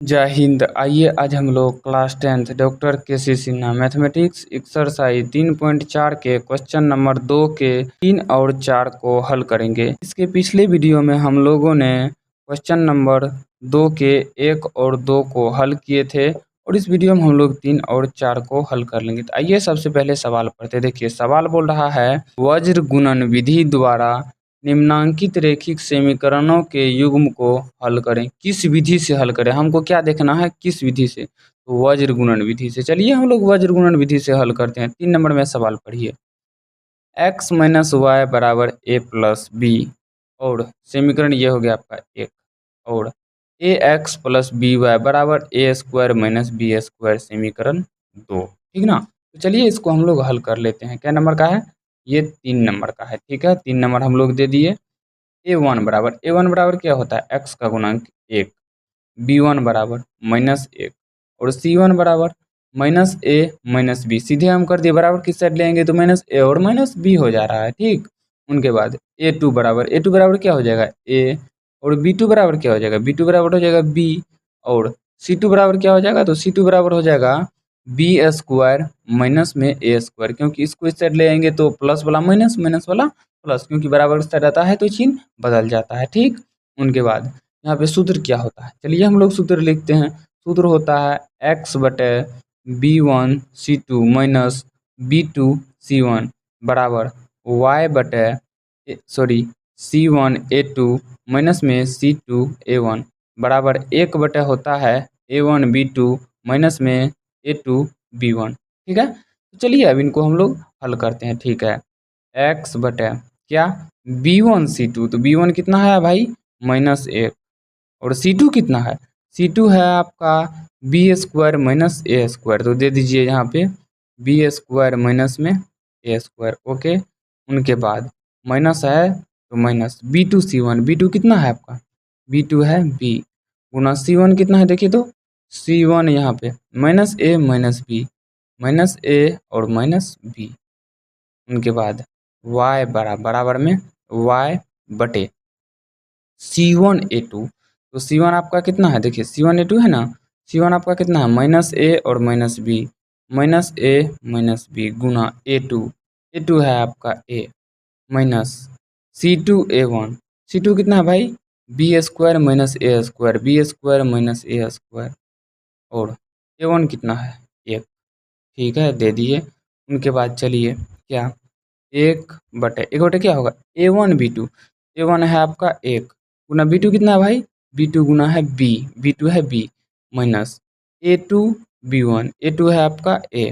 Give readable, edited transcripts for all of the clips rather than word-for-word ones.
जय हिंद। आइए आज हम लोग class 10th doctor KC. Sinha mathematics exercise 3.4 के क्वेश्चन नंबर 2 के 3 और 4 को हल करेंगे। इसके पिछले वीडियो में हम लोगों ने क्वेश्चन नंबर 2 के 1 और 2 को हल किए थे और इस वीडियो में हम लोग 3 और 4 को हल कर लेंगे। तो आइए सबसे पहले सवाल पढ़ते। देखिए सवाल बोल रहा है वज्र गुणन विधि द्वारा निम्नांकित रैखिक समीकरणों के युग्म को हल करें। किस विधि से हल करें, हमको क्या देखना है, किस विधि से, तो वज्र गुणन विधि से। चलिए हम लोग वज्र गुणन विधि से हल करते हैं। 3 नंबर में सवाल पढ़िए। x माइनस वाई बराबर a प्लस बी और समीकरण ये हो गया आपका एक, और ए एक्स प्लस बी वाई बराबर ए स्क्वायर माइनस बी स्क्वायर समीकरण 2। ठीक ना। तो चलिए इसको हम लोग हल कर लेते हैं। क्या नंबर का है, ये 3 नंबर का है। ठीक है, 3 नंबर हम लोग दे दिए। ए वन बराबर क्या होता है, एक्स का गुणांक 1, बी1 बराबर -1 और सी1 बराबर -a माइनस बी। सीधे हम कर दिए, बराबर किस साइड लेंगे तो -a और -b हो जा रहा है। ठीक, उनके बाद ए टू बराबर क्या हो जाएगा, a, और बी2 बराबर क्या हो जाएगा, बी2 बराबर हो जाएगा b, और सी2 बराबर क्या हो जाएगा, तो सी2 बराबर हो जाएगा बी स्क्वायर माइनस में ए स्क्वायर, क्योंकि इसको इस साइड ले आएंगे तो प्लस वाला माइनस, माइनस वाला प्लस, क्योंकि बराबर इस साइड आता है तो चिन्ह बदल जाता है। ठीक, उनके बाद यहाँ पे सूत्र क्या होता है, चलिए हम लोग सूत्र लिखते हैं। सूत्र होता है एक्स बटे b1 c2 minus b2 c1 बराबर y बटे c1 a2 माइनस में c2 a1 बराबर 1 बटे होता है a1 b2 माइनस में a2 b1। ठीक है, तो चलिए अब इनको हम लोग हल करते हैं। ठीक है, x बटे क्या, b1 c2, तो b1 कितना है भाई, -1, और c2 कितना है, c2 है आपका B square minus A square, तो दे दीजिए यहाँ पे बी स्क्वायर माइनस में ए स्क्वायर। ओके, उनके बाद माइनस है तो माइनस b2 c1, b2 कितना है आपका, b2 है b गुना c1 कितना है, देखिए तो c1 यहाँ पे -a माइनस b, -a और -b। उनके बाद y बराबर में y बटे c1 a2, तो c1 आपका कितना है, देखिए c1 a2 है ना, c1 आपका कितना है -a और -b, -a -b Guna a2 है आपका a minus c2 a1, c2 कितना है भाई, B square minus A square, B square minus A square, और a1 कितना है 1। ठीक है, दे दिए। उनके बाद चलिए क्या, 1 बटे क्या होगा, ए वन है आपका 1 गुना b2 कितना है भाई, b2 गुना है b2 है b माइनस a2 b1 है आपका a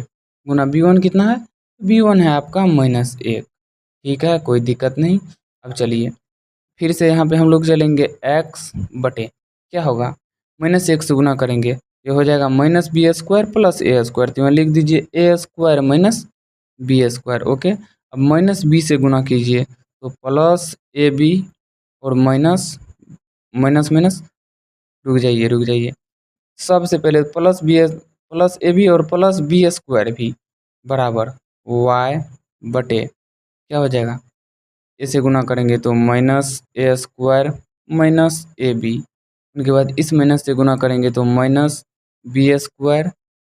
गुना b1 कितना है, b1 है आपका -1। ठीक है, कोई दिक्कत नहीं। अब चलिए फिर से यहाँ पे हम लोग चलेंगे, x बटे क्या होगा, -1 से गुना करेंगे, ये हो जाएगा minus B square plus A square, तो यहाँ लिख दीजिए A square minus B square. Okay, अब माइनस बी से गुना कीजिए तो प्लस ए बी और माइनस माइनस माइनस, रुक जाइए, सबसे पहले प्लस ए बी और प्लस बी स्क्वायर भी बराबर वाई बटे क्या हो जाएगा, इसे गुना करेंगे तो minus A square minus A B, उनके बाद इस माइनस से गुना करेंगे तो minus B square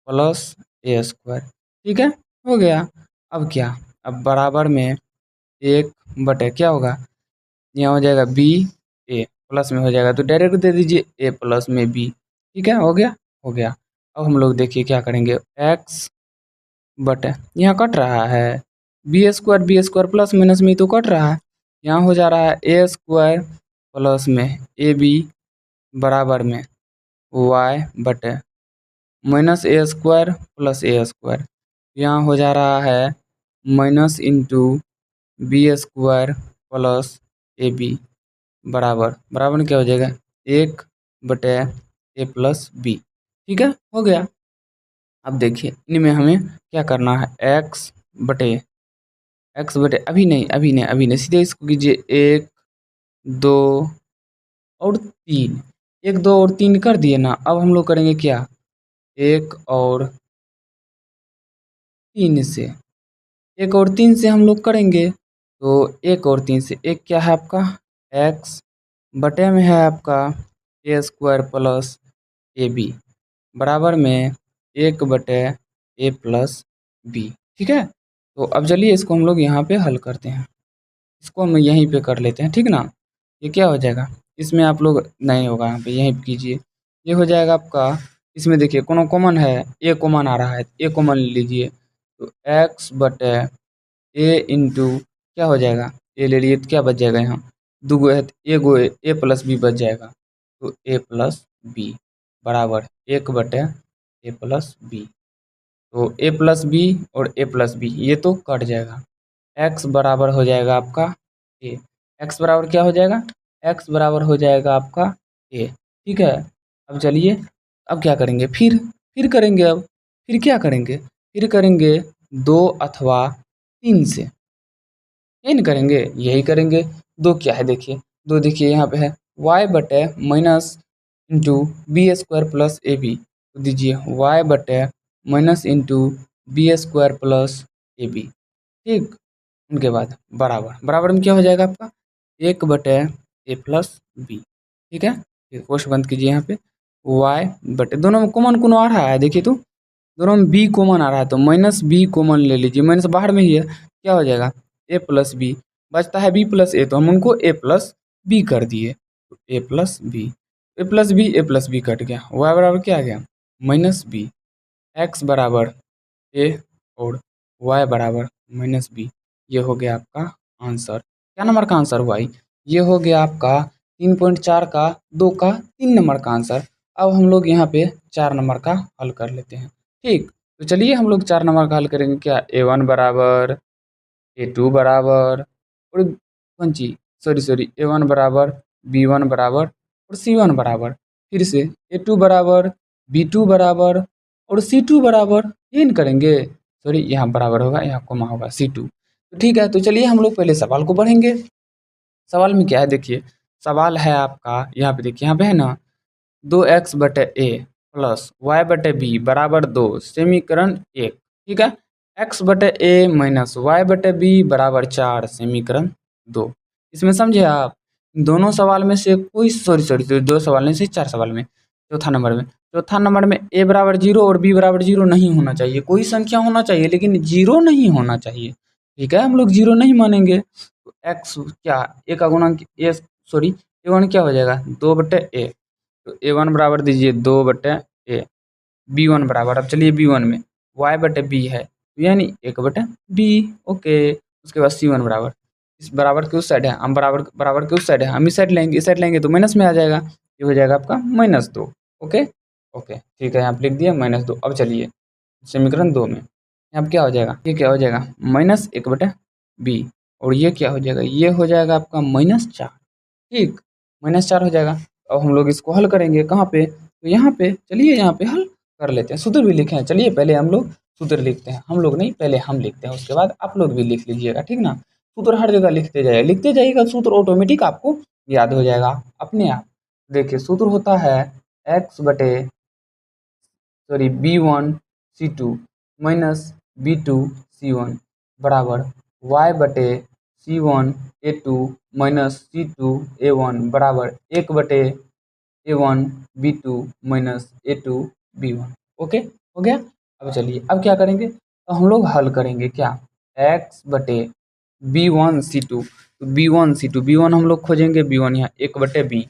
plus A square. ठीक है, हो गया। अब क्या, अब बराबर में 1 बटे क्या होगा, यहाँ हो जाएगा बी ए प्लस में हो जाएगा तो डायरेक्ट दे दीजिए ए प्लस में बी। ठीक है, हो गया, हो गया। अब हम लोग देखिए क्या करेंगे, एक्स बटे यहाँ कट रहा है बी स्क्वायर प्लस माइनस में तो कट रहा है, यहाँ हो जा रहा है ए स्क्वायर प्लस में ए बी बराबर में वाई बटे minus A square plus A square, यहाँ हो जा रहा है minus into B square plus A B बराबर में क्या हो जाएगा, 1 बटे ए प्लस बी। ठीक है, हो गया। अब देखिए इनमें हमें क्या करना है, बटे अभी नहीं, सीधे इसको कीजिए 1 2 और 3, 1 2 और 3 कर दिए ना। अब हम लोग करेंगे क्या, 1 और 3 से, 1 और 3 से हम लोग करेंगे तो 1 और 3 से, 1 क्या है आपका एक्स बटे में है आपका ए स्क्वायर प्लस ए बी बराबर में 1/a+b। ठीक है, तो अब चलिए इसको हम लोग यहाँ पे हल करते हैं। इसको हम यहीं पे कर लेते हैं, ठीक ना। ये क्या हो जाएगा, इसमें आप लोग नहीं होगा, यहाँ पे यहीं पे कीजिए। ये हो जाएगा आपका, इसमें देखिए कोनो कॉमन है, ए कॉमन आ रहा है, ए कॉमन ले लीजिए। तो x/a इंटू क्या हो जाएगा, ए ले लिए तो क्या बच जाएगा, यहाँ दूगो है तो ए गो a+b बच जाएगा। तो a+b बराबर 1/a+b। तो a+b और a+b ये तो कट जाएगा। x बराबर हो जाएगा आपका a। x बराबर क्या हो जाएगा, x बराबर हो जाएगा आपका a। ठीक है, अब चलिए अब क्या करेंगे, फिर करेंगे। अब फिर क्या करेंगे, फिर करेंगे 2 अथवा 3 से। यही नहीं करेंगे, यही करेंगे। 2 क्या है देखिए, 2 देखिए यहाँ पे है y बटे minus into B square plus A B. तो दीजिए y बटे minus into B square plus A B. ठीक, उनके बाद बराबर में क्या हो जाएगा आपका 1/a+b। ठीक है, फिर क्वेश्चन बंद कीजिए। यहाँ पे y बटे, दोनों में कॉमन कौन आ रहा है देखिए, तो दोनों में b कॉमन आ रहा है, तो -b कॉमन ले लीजिए। माइनस बाहर में ही है, क्या हो जाएगा a+b, बचता है b+a, तो हम उनको a+b कर दिए। तो a+b कट गया। y बराबर क्या आ गया -b, x बराबर a और y बराबर -b। ये हो गया आपका आंसर। क्या नंबर का आंसर हुआ ये हो गया आपका 3.4 का 2 का 3 नंबर का आंसर। अब हम लोग यहाँ पे 4 नंबर का हल कर लेते हैं। ठीक, तो चलिए हम लोग 4 नंबर का हल करेंगे। क्या a1 बराबर a2 बराबर और कौन चीज सॉरी a1 बराबर b1 बराबर और c1 बराबर, फिर से a2 बराबर b2 बराबर और c2 बराबर। ये नहीं करेंगे, सॉरी यहाँ बराबर होगा, यहाँ कोमा होगा c2। तो ठीक है, तो चलिए हम लोग पहले सवाल को पढ़ेंगे। सवाल में क्या है देखिए, सवाल है आपका यहाँ पे देखिए, यहाँ पे है ना 2x/a प्लस y/b बराबर 2 समीकरण 1। ठीक है, x/a माइनस y/b बराबर 4 समीकरण 2। इसमें समझे आप, दोनों सवाल में से कोई सॉरी 2 सवाल में से 4 सवाल में, चौथा नंबर में a बराबर 0 और b बराबर 0 नहीं होना चाहिए। कोई संख्या होना चाहिए लेकिन 0 नहीं होना चाहिए। ठीक है, हम लोग 0 नहीं मानेंगे। तो x क्या, a का गुणा a1 क्या हो जाएगा 2/a। तो a1 बराबर दीजिए 2/a, b1 बराबर, अब चलिए b1 में y/b है, यानी 1/b। ओके, उसके बाद c1 बराबर, इस बराबर के उस साइड है, हम बराबर के उस साइड है, हम इस साइड लेंगे तो माइनस में आ जाएगा। ये हो जाएगा आपका -2। ओके ओके, ठीक है, यहाँ पे लिख दिया -2। अब चलिए समीकरण 2 में यहाँ क्या हो जाएगा, ये क्या हो जाएगा -1/b और ये क्या हो जाएगा, ये हो जाएगा आपका -4। ठीक, -4 हो जाएगा। अब हम लोग इसको हल करेंगे कहाँ पे, तो यहाँ पे, चलिए यहाँ पे हल कर लेते हैं। सूत्र भी लिखे हैं, चलिए पहले हम लोग सूत्र लिखते हैं। हम लोग नहीं, पहले हम लिखते हैं, उसके बाद आप लोग भी लिख लीजिएगा, ठीक ना। सूत्र हर जगह लिखते जाइएगा, सूत्र ऑटोमेटिक आपको याद हो जाएगा अपने आप। देखिए सूत्र होता है b1c2 माइनस b2c1 बराबर y/c1a2 माइनस c2a1 बराबर 1/a1b2 माइनस a2b1। ओके, हो गया। अब चलिए अब क्या करेंगे, तो हम लोग हल करेंगे क्या, x/b1c2। तो b1 हम लोग खोजेंगे, b1 यहाँ 1/b,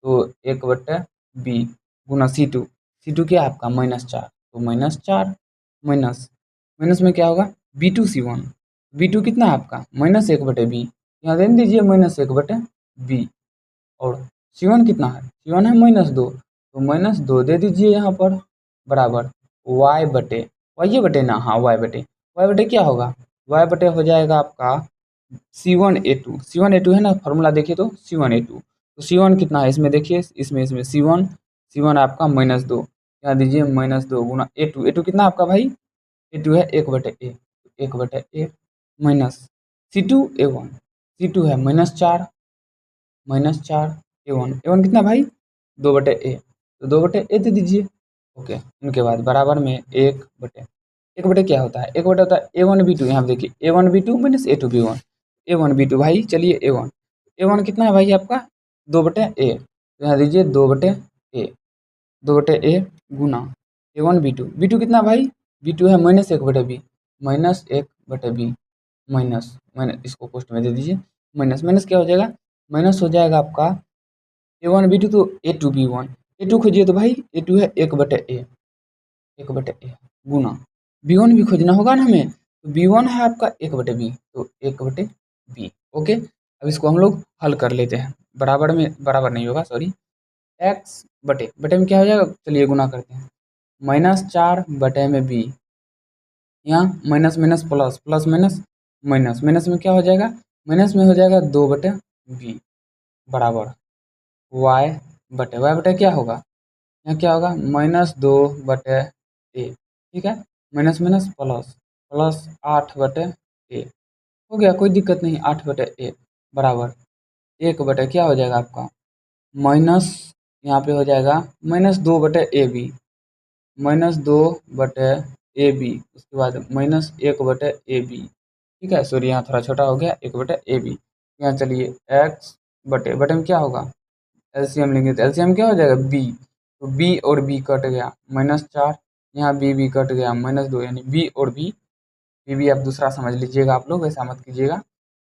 तो 1/b गुना c2 क्या है आपका -4, तो -4 माइनस माइनस में क्या होगा b2c1 कितना है आपका -1/b, यहाँ दे दीजिए -1/b और c1 कितना है, c1 है -2, तो -2 दे दीजिए यहाँ पर बराबर y/y ना, हाँ y/y क्या होगा, y/, हो जाएगा आपका c1a2 है ना, फॉर्मूला देखिए तो c1a2। तो c1 कितना है इसमें देखिए, इसमें c1 आपका -2, यहाँ दीजिए -2 गुना a2 कितना आपका भाई, a2 है 1/a, 1/a माइनस c2 है -4 a1 कितना भाई 2/a, तो 2/a दे दीजिए। ओके, उनके बाद बराबर में 1/, क्या होता है, 1/, होता है a1b2। यहाँ पे देखिए a1b2 माइनस a2b1, a1b2 भाई, चलिए a1 कितना है भाई आपका 2/a, तो यहाँ दीजिए 2/a 2/a गुना B1 B2 कितना भाई, B2 है -1/b, -1/b, माइनस इसको पोस्ट में दे दीजिए, माइनस माइनस क्या हो जाएगा, माइनस हो जाएगा आपका A1 B2 तो A2 B1, A2 खोजिए तो भाई A2 है 1/a गुना B1 भी खोजना होगा ना हमें, तो B1 है आपका 1/b, तो 1/b। ओके, अब इसको हम लोग हल कर लेते हैं, बराबर में बराबर नहीं होगा सॉरी, x बटे बटे में क्या हो जाएगा, चलिए गुना करते हैं, -4/b, यहाँ minus minus plus, plus minus minus, minus में क्या हो जाएगा, माइनस में हो जाएगा 2/b बराबर y बटे क्या होगा, यहाँ क्या होगा -2/a, ठीक है, minus minus plus, plus 8/a हो गया, कोई दिक्कत नहीं, 8/a बराबर 1 बटे क्या हो जाएगा आपका, माइनस यहाँ पे हो जाएगा -2/ab, -2/ab, उसके बाद -1/ab, ठीक है, सॉरी यहाँ थोड़ा छोटा हो गया, 1/ab, यहाँ चलिए x बटे बटे में क्या होगा, एलसीएम लेंगे तो एलसीएम क्या हो जाएगा b, तो b और b कट गया, -4, यहाँ b कट गया, -2, यानी b और b भी आप दूसरा समझ लीजिएगा, आप लोग ऐसा मत कीजिएगा,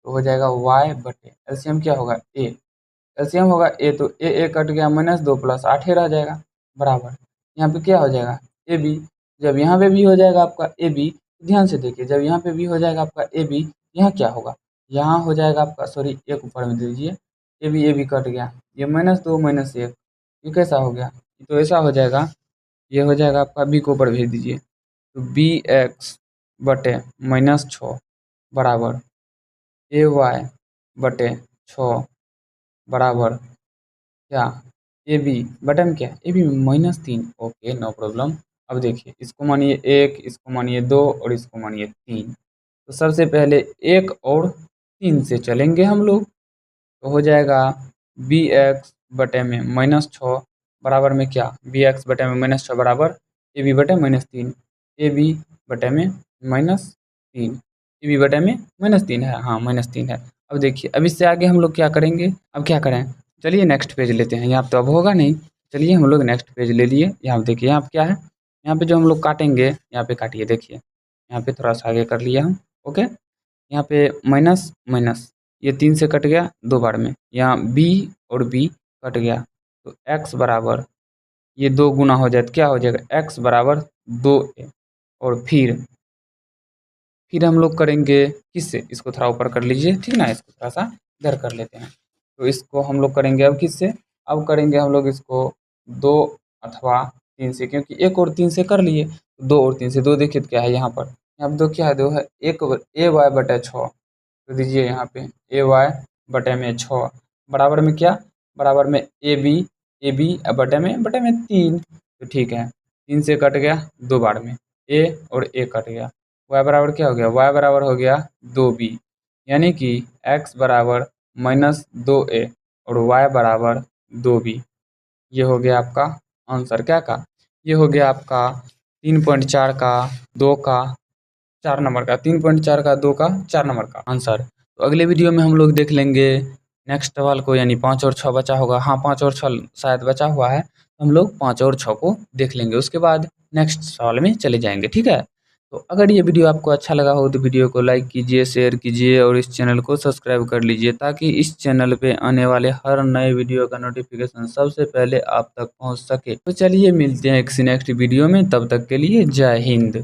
तो हो जाएगा y बटे एलसीएम क्या होगा a, एलसीएम होगा a, तो a कट गया, -2 प्लस 8 ही रह जाएगा बराबर, यहाँ पे क्या हो जाएगा ए बी, जब यहाँ पे भी हो जाएगा आपका ए बी, ध्यान से देखिए, जब यहाँ पे भी हो जाएगा आपका ए बी, यहाँ क्या होगा, यहाँ हो जाएगा आपका, सॉरी एक ऊपर में दे दीजिए, ए बी कट गया, ये -2 -1, ये कैसा हो गया, तो ऐसा हो जाएगा, ये हो जाएगा आपका बी को ऊपर भेज दीजिए, तो bx बटे -6 बराबर ay बटे 6 बराबर क्या, ए बी बटे में क्या, ए बी में -3, ओके नो प्रॉब्लम। अब देखिए, इसको मानिए 1, इसको मानिए 2 और इसको मानिए 3, तो सबसे पहले 1 और 3 से चलेंगे हम लोग, तो हो जाएगा bx बटे में -6 बराबर में क्या, bx बटे में -6 बराबर ए बी बटे -3, ए बी बटे में -3, ए बी बटे में -3 है, हाँ -3 है। अब देखिए, अब इससे आगे हम लोग क्या करेंगे, अब क्या करें, चलिए नेक्स्ट पेज लेते हैं, यहाँ पे तो अब होगा नहीं, चलिए हम लोग नेक्स्ट पेज ले लिए, यहाँ पे देखिए, यहाँ पे क्या है, यहाँ पे जो हम लोग काटेंगे, यहाँ पे काटिए, देखिए यहाँ पे थोड़ा सा आगे कर लिया हम, ओके, यहाँ पे माइनस माइनस, ये 3 से कट गया 2 बार में, यहाँ b और b कट गया, तो x बराबर ये 2 गुना हो जाए तो क्या हो जाएगा, x बराबर 2a, और फिर हम लोग करेंगे किससे, इसको थोड़ा ऊपर कर लीजिए, ठीक ना, इसको थोड़ा सा इधर कर लेते हैं, तो इसको हम लोग करेंगे अब किससे, अब करेंगे हम लोग इसको 2 अथवा 3 से, क्योंकि 1 और 3 से कर लिए, 2 और 3 से, 2 देखिए तो क्या है यहाँ पर, यहाँ 2 क्या है, 2 है, 1 ay बटे 6, तो दीजिए यहाँ पे ay बटे में 6 बराबर में क्या, बराबर में ए बी बटे में 3, तो ठीक है, 3 से कट गया 2 बार में, a और a कट गया, y बराबर क्या हो गया, y बराबर हो गया 2b, यानी कि x बराबर -2a और y बराबर 2b, ये हो गया आपका आंसर, क्या का, ये हो गया आपका 3.4 का 2 का 4 नंबर का, 3.4 का 2 का 4 नंबर का आंसर। तो अगले वीडियो में हम लोग देख लेंगे नेक्स्ट सवाल को, यानी 5 और 6 बचा होगा, हाँ 5 और 6 शायद बचा हुआ है, हम लोग 5 और 6 को देख लेंगे, उसके बाद नेक्स्ट सवाल में चले जाएंगे, ठीक है। तो अगर ये वीडियो आपको अच्छा लगा हो तो वीडियो को लाइक कीजिए, शेयर कीजिए और इस चैनल को सब्सक्राइब कर लीजिए, ताकि इस चैनल पे आने वाले हर नए वीडियो का नोटिफिकेशन सबसे पहले आप तक पहुंच सके। तो चलिए मिलते हैं किसी नेक्स्ट वीडियो में, तब तक के लिए जय हिंद।